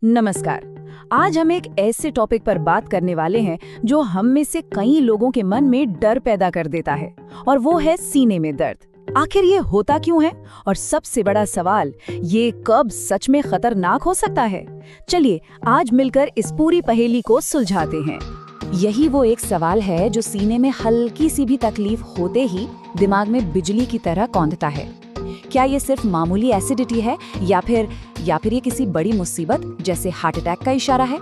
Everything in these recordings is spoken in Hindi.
नमस्कार। आज हम एक ऐसे टॉपिक पर बात करने वाले हैं जो हम में से कई लोगों के मन में डर पैदा कर देता है, और वो है सीने में दर्द। आखिर ये होता क्यों है, और सबसे बड़ा सवाल, ये कब सच में खतरनाक हो सकता है? चलिए आज मिलकर इस पूरी पहेली को सुलझाते हैं। यही वो एक सवाल है जो सीने में हल्की सी भी तकलीफ होते ही दिमाग में बिजली की तरह कौंधता है। क्या ये सिर्फ मामूली एसिडिटी है या फिर ये किसी बड़ी मुसीबत जैसे हार्ट अटैक का इशारा है?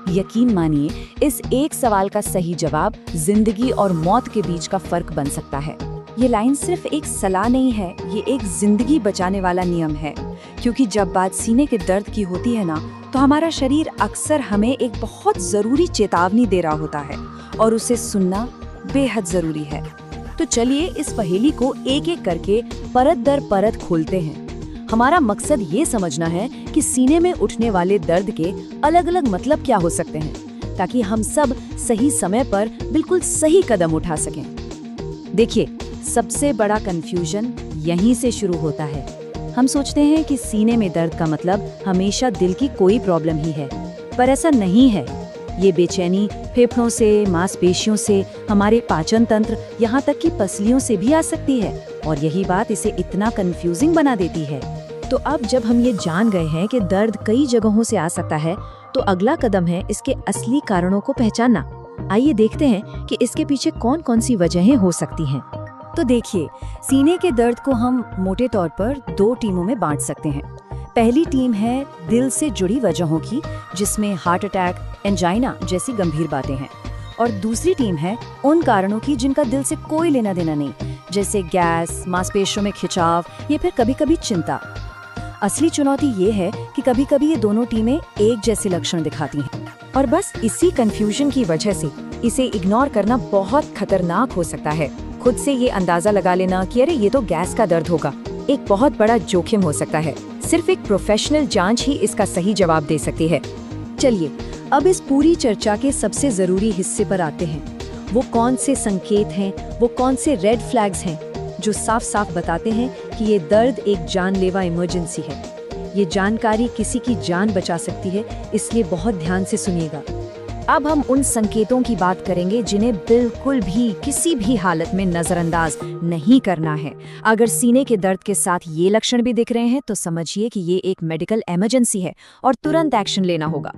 यकीन मानिए, इस एक सवाल का सही जवाब जिंदगी और मौत के बीच का फर्क बन सकता है। ये लाइन सिर्फ एक सलाह नहीं है, ये एक जिंदगी बचाने वाला नियम है। क्योंकि जब बात सीने के दर्द की होती है ना, तो हमारा शरीर अक्सर हमें एक बहुत जरूरी चेतावनी दे रहा होता है, और उसे सुनना बेहद जरूरी है। तो चलिए इस पहेली को एक एक करके परत दर परत खोलते हैं। हमारा मकसद ये समझना है कि सीने में उठने वाले दर्द के अलग अलग मतलब क्या हो सकते हैं, ताकि हम सब सही समय पर बिल्कुल सही कदम उठा सकें। देखिए, सबसे बड़ा कंफ्यूजन यहीं से शुरू होता है। हम सोचते हैं कि सीने में दर्द का मतलब हमेशा दिल की कोई प्रॉब्लम ही है, पर ऐसा नहीं है। ये बेचैनी फेफड़ों से, मांसपेशियों से, हमारे पाचन तंत्र, यहाँ तक कि पसलियों से भी आ सकती है, और यही बात इसे इतना कंफ्यूजिंग बना देती है। तो अब जब हम ये जान गए हैं कि दर्द कई जगहों से आ सकता है, तो अगला कदम है इसके असली कारणों को पहचानना। आइए देखते हैं कि इसके पीछे कौन कौन सी वजहें हो सकती हैं। तो देखिए, सीने के दर्द को हम मोटे तौर पर दो टीमों में बांट सकते हैं। पहली टीम है दिल से जुड़ी वजहों की, जिसमें हार्ट अटैक, एंजाइना जैसी गंभीर बातें हैं, और दूसरी टीम है उन कारणों की जिनका दिल से कोई लेना देना नहीं, जैसे गैस, मांसपेशियों में खिंचाव या फिर कभी-कभी चिंता। असली चुनौती ये है कि कभी-कभी ये दोनों टीमें एक जैसे लक्षण दिखाती हैं, और बस इसी कंफ्यूजन की वजह से इसे इग्नोर करना बहुत खतरनाक हो सकता है। खुद से ये अंदाजा लगा लेना कि अरे ये तो गैस का दर्द होगा, एक बहुत बड़ा जोखिम हो सकता है। सिर्फ एक प्रोफेशनल जांच ही इसका सही जवाब दे सकती है। चलिए अब इस पूरी चर्चा के सबसे जरूरी हिस्से पर आते हैं। वो कौन से संकेत हैं, वो कौन से रेड फ्लैग्स हैं जो साफ साफ बताते हैं कि ये दर्द एक जानलेवा इमरजेंसी है। ये जानकारी किसी की जान बचा सकती है, इसलिए बहुत ध्यान से सुनिएगा। अब हम उन संकेतों की बात करेंगे जिन्हें बिल्कुल भी किसी भी हालत में नजरअंदाज नहीं करना है। अगर सीने के दर्द के साथ ये लक्षण भी दिख रहे हैं, तो समझिए कि ये एक मेडिकल इमरजेंसी है और तुरंत एक्शन लेना होगा।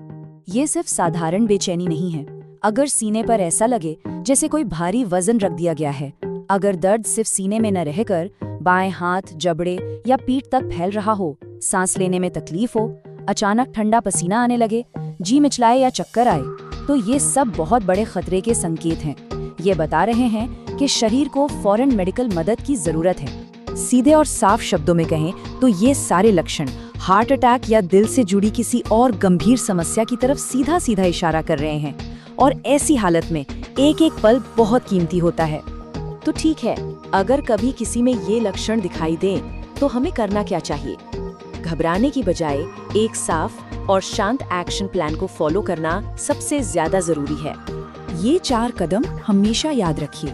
ये सिर्फ साधारण बेचैनी नहीं है। अगर सीने पर ऐसा लगे जैसे कोई भारी वजन रख दिया गया है, अगर दर्द सिर्फ सीने में न रहकर बाएं हाथ, जबड़े या पीठ तक फैल रहा हो, सांस लेने में तकलीफ हो, अचानक ठंडा पसीना आने लगे, जी मिचलाए या चक्कर आए, तो ये सब बहुत बड़े खतरे के संकेत हैं। ये बता रहे हैं कि शरीर को फौरन मेडिकल मदद की जरूरत है। सीधे और साफ शब्दों में कहें तो ये सारे लक्षण हार्ट अटैक या दिल से जुड़ी किसी और गंभीर समस्या की तरफ सीधा सीधा इशारा कर रहे हैं, और ऐसी हालत में एक एक पल बहुत कीमती होता है। तो ठीक है, अगर कभी किसी में ये लक्षण दिखाई दे तो हमें करना क्या चाहिए? घबराने की बजाय एक साफ और शांत एक्शन प्लान को फॉलो करना सबसे ज्यादा जरूरी है। ये 4 कदम हमेशा याद रखिए।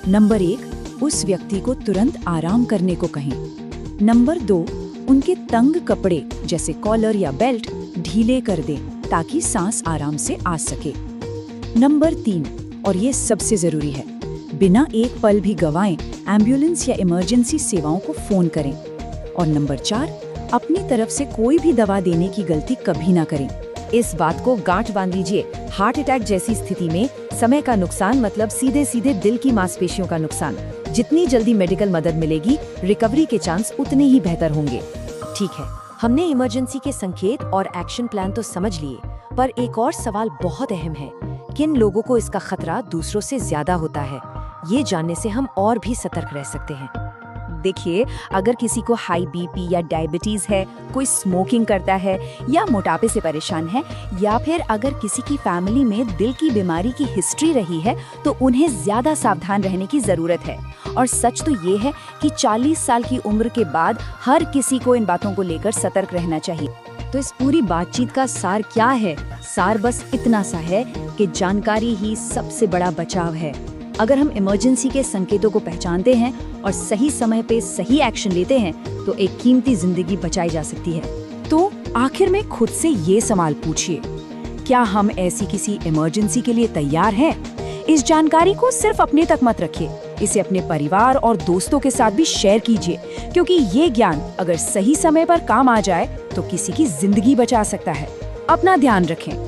नंबर 1, उस व्यक्ति को तुरंत आराम करने को कहें। नंबर 2, उनके तंग कपड़े जैसे कॉलर या बेल्ट ढीले कर दें ताकि सांस आराम से आ सके। नंबर 3, और ये सबसे जरूरी है, बिना एक पल भी गवाएं एम्बुलेंस या इमरजेंसी सेवाओं को फोन करें। और नंबर 4, अपनी तरफ से कोई भी दवा देने की गलती कभी ना करें। इस बात को गांठ बांध लीजिए, हार्ट अटैक जैसी स्थिति में समय का नुकसान मतलब सीधे सीधे दिल की मांसपेशियों का नुकसान। जितनी जल्दी मेडिकल मदद मिलेगी, रिकवरी के चांस उतने ही बेहतर होंगे। ठीक है, हमने इमरजेंसी के संकेत और एक्शन प्लान तो समझ लिए, पर एक और सवाल बहुत अहम है, किन लोगों को इसका खतरा दूसरों से ज्यादा होता है? ये जानने से हम और भी सतर्क रह सकते हैं। देखिए, अगर किसी को हाई बीपी या डायबिटीज है, कोई स्मोकिंग करता है या मोटापे से परेशान है, या फिर अगर किसी की फैमिली में दिल की बीमारी की हिस्ट्री रही है, तो उन्हें ज्यादा सावधान रहने की जरूरत है। और सच तो ये है कि 40 साल की उम्र के बाद हर किसी को इन बातों को लेकर सतर्क रहना चाहिए। तो इस पूरी बातचीत का सार क्या है? सार बस इतना सा है कि जानकारी ही सबसे बड़ा बचाव है। अगर हम इमरजेंसी के संकेतों को पहचानते हैं और सही समय पे सही एक्शन लेते हैं, तो एक कीमती जिंदगी बचाई जा सकती है। तो आखिर में खुद से ये सवाल पूछिए, क्या हम ऐसी किसी इमरजेंसी के लिए तैयार हैं? इस जानकारी को सिर्फ अपने तक मत रखिए, इसे अपने परिवार और दोस्तों के साथ भी शेयर कीजिए, क्योंकि ये ज्ञान अगर सही समय पर काम आ जाए तो किसी की जिंदगी बचा सकता है। अपना ध्यान रखें।